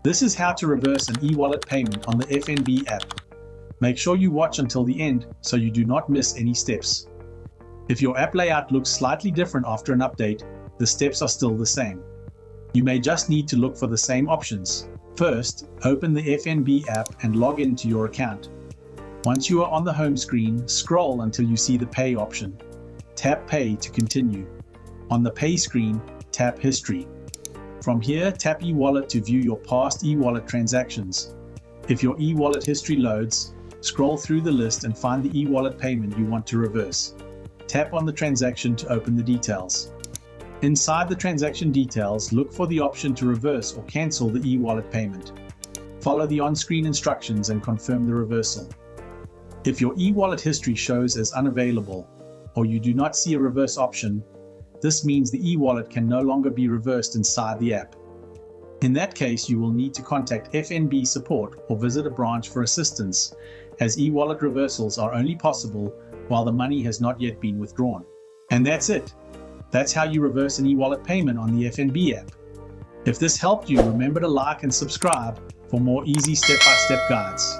This is how to reverse an e-wallet payment on the FNB app. Make sure you watch until the end so you do not miss any steps. If your app layout looks slightly different after an update, the steps are still the same. You may just need to look for the same options. First, open the FNB app and log into your account. Once you are on the home screen, scroll until you see the Pay option. Tap Pay to continue. On the Pay screen, tap History. From here, tap eWallet to view your past eWallet transactions. If your eWallet history loads, scroll through the list and find the eWallet payment you want to reverse. Tap on the transaction to open the details. Inside the transaction details, look for the option to reverse or cancel the eWallet payment. Follow the on-screen instructions and confirm the reversal. If your eWallet history shows as unavailable, or you do not see a reverse option, this means the eWallet can no longer be reversed inside the app. In that case, you will need to contact FNB support or visit a branch for assistance, as eWallet reversals are only possible while the money has not yet been withdrawn. And that's it. That's how you reverse an eWallet payment on the FNB app. If this helped you, remember to like and subscribe for more easy step-by-step guides.